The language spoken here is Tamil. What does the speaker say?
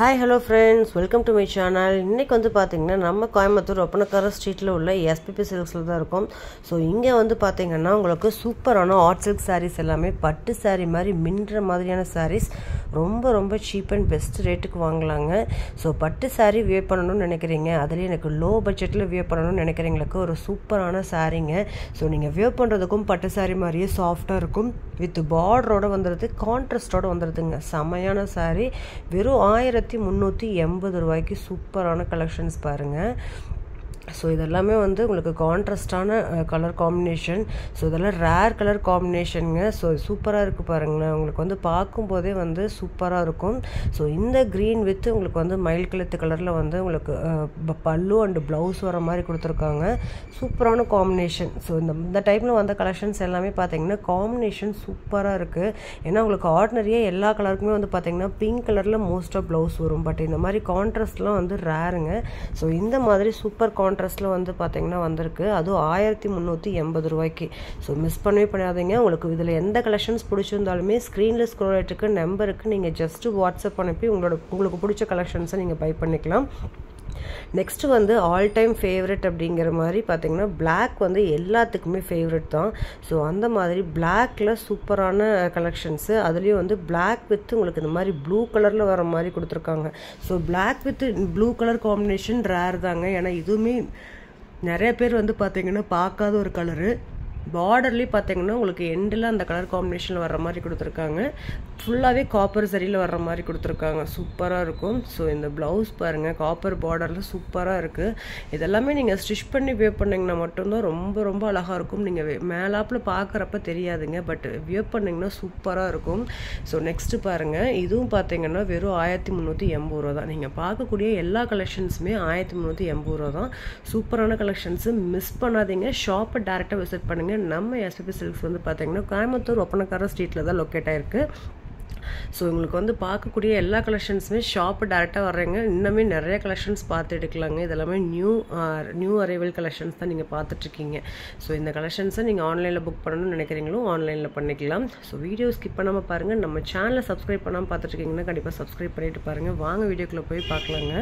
Hi, hello friends, welcome to my channel. இன்னைக்கு வந்து பாத்தீங்கன்னா நம்ம கோயம்புத்தூர் ஒப்பனக்கார ஸ்ட்ரீட்ல உள்ள SPP Silksல தான் இருக்கோம். சோ இங்க வந்து பாத்தீங்கன்னா உங்களுக்கு சூப்பரான ஹாட் சில்க் sarees எல்லாமே பட்டு saree மாதிரி மின்ற மாதிரியான sarees ரொம்ப சீப் அண்ட் பெஸ்ட் ரேட்டுக்கு வாங்கலாங்க. சோ பட்டு saree வியர் பண்ணனும்னு நினைக்கிறீங்க, அதுல எனக்கு லோ பட்ஜெட்ல வியர் பண்ணனும்னு நினைக்கிறீங்களுக்கு ஒரு சூப்பரான சாரீங்க. சோ நீங்க வியர் பண்றதுக்கும் பட்டு saree மாதிரியே சாஃப்ட்டா இருக்கும். வித் பார்டரோட வந்துருது, கான்ட்ராஸ்டோட வந்துருதுங்க. செமையான saree வெறும் 1380 ரூபாய்க்கு சூப்பரான கலெக்ஷன்ஸ் பாருங்க. ஸோ இதெல்லாமே வந்து உங்களுக்கு கான்ட்ராஸ்டான கலர் காம்பினேஷன். ஸோ இதெல்லாம் ரேர் கலர் காம்பினேஷனுங்க. ஸோ சூப்பராக இருக்குது பாருங்களேன், உங்களுக்கு வந்து பார்க்கும்போதே வந்து சூப்பராக இருக்கும். ஸோ இந்த க்ரீன் வித் உங்களுக்கு வந்து மயில் கழுத்து கலரில் வந்து உங்களுக்கு பல்லு அண்டு ப்ளவுஸ் வர மாதிரி கொடுத்துருக்காங்க. சூப்பரான காம்பினேஷன். ஸோ இந்த டைமில் வந்த கலெக்ஷன்ஸ் எல்லாமே பார்த்தீங்கன்னா காம்பினேஷன் சூப்பராக இருக்குது. ஏன்னா உங்களுக்கு ஆர்டினரியாக எல்லா கலருக்குமே வந்து பார்த்தீங்கன்னா பிங்க் கலரில் மோஸ்ட்டாக ப்ளவுஸ் வரும். பட் இந்த மாதிரி கான்ட்ராஸ்ட்லாம் வந்து ரேருங்க. ஸோ இந்த மாதிரி சூப்பர் கான்ட்ராஸ்ட்ல வந்து பார்த்தீங்கன்னா வந்திருக்கு, அதுவும் 1380 ரூபாய்க்கு. ஸோ மிஸ் பண்ணவே பண்ணாதீங்க. உங்களுக்கு இதில் எந்த கலெக்ஷன்ஸ் பிடிச்சிருந்தாலுமே ஸ்க்ரீனில் ஸ்க்ரோல் ஆகிட்டு நம்பருக்கு நீங்கள் ஜஸ்ட்டு வாட்ஸ்அப் அனுப்பி உங்களுக்கு பிடிச்ச கலெக்ஷன்ஸை நீங்கள் பை பண்ணிக்கலாம். நெக்ஸ்ட் வந்து ஆல் டைம் ஃபேவரட் அப்படிங்கிற மாதிரி பார்த்தீங்கன்னா பிளாக் வந்து எல்லாத்துக்குமே ஃபேவரட் தான். ஸோ அந்த மாதிரி பிளாக்ல சூப்பரான கலெக்ஷன்ஸு, அதுலேயும் வந்து பிளாக் வித் உங்களுக்கு இந்த மாதிரி ப்ளூ கலரில் வர மாதிரி கொடுத்துருக்காங்க. So black with blue colour combination rare தாங்க. ஏன்னா இதுவுமே நிறைய பேர் வந்து பார்த்தீங்கன்னா பார்க்காத ஒரு கலரு. பார்டர்லேயும் பார்த்தீங்கன்னா உங்களுக்கு எண்டில் அந்த கலர் காம்பினேஷனில் வர்ற மாதிரி கொடுத்துருக்காங்க. ஃபுல்லாகவே காப்பர் சரியில் வர்ற மாதிரி கொடுத்துருக்காங்க. சூப்பராக இருக்கும். ஸோ இந்த ப்ளவுஸ் பாருங்கள், காப்பர் பார்டரில் சூப்பராக இருக்குது. இதெல்லாமே நீங்கள் ஸ்டிச் பண்ணி வியர் பண்ணிங்கன்னா மட்டும்தான் ரொம்ப அழகாக இருக்கும். நீங்கள் மேலாப்பில் பார்க்குறப்ப தெரியாதுங்க, பட் வியர் பண்ணிங்கன்னா சூப்பராக இருக்கும். ஸோ நெக்ஸ்ட்டு பாருங்கள், இதுவும் பார்த்தீங்கன்னா வெறும் 1380 ரூபா தான். நீங்கள் பார்க்கக்கூடிய எல்லா கலெக்ஷன்ஸுமே 1380 ரூபா தான். சூப்பரான கலெக்ஷன்ஸு, மிஸ் பண்ணாதீங்க. ஷாப்பை டேரெக்டாக விசிட் பண்ணுங்கள். நம்ம SPP Silks வந்து பார்த்தீங்கன்னா கோயம்புத்தூர் ஒப்பனக்கார ஸ்ட்ரீட்டில் தான் லொக்கேட் ஆகிருக்கு. ஸோ உங்களுக்கு வந்து பார்க்கக்கூடிய எல்லா கலெக்ஷன்ஸுமே ஷாப்பு டேரெக்டாக வர்றீங்க. இன்னுமே நிறைய கலெக்ஷன்ஸ் பார்த்து எடுக்கலாங்க. இதெல்லாமே நியூ அரைவல் கலெக்ஷன்ஸ் தான் நீங்கள் பார்த்துட்ருக்கீங்க. ஸோ இந்த கலெக்ஷன்ஸை நீங்கள் ஆன்லைனில் புக் பண்ணணும்னு நினைக்கிறீங்களோ ஆன்லைனில் பண்ணிக்கலாம். ஸோ வீடியோ ஸ்கிப் பண்ணாமல் பாருங்கள். நம்ம சேனலை சப்ஸ்கிரைப் பண்ணாமல் பார்த்துட்ருக்கீங்கன்னா கண்டிப்பாக சப்ஸ்கிரைப் பண்ணிவிட்டு பாருங்கள். வாங்க வீடியோக்குள்ளே போய் பார்க்கலாங்க.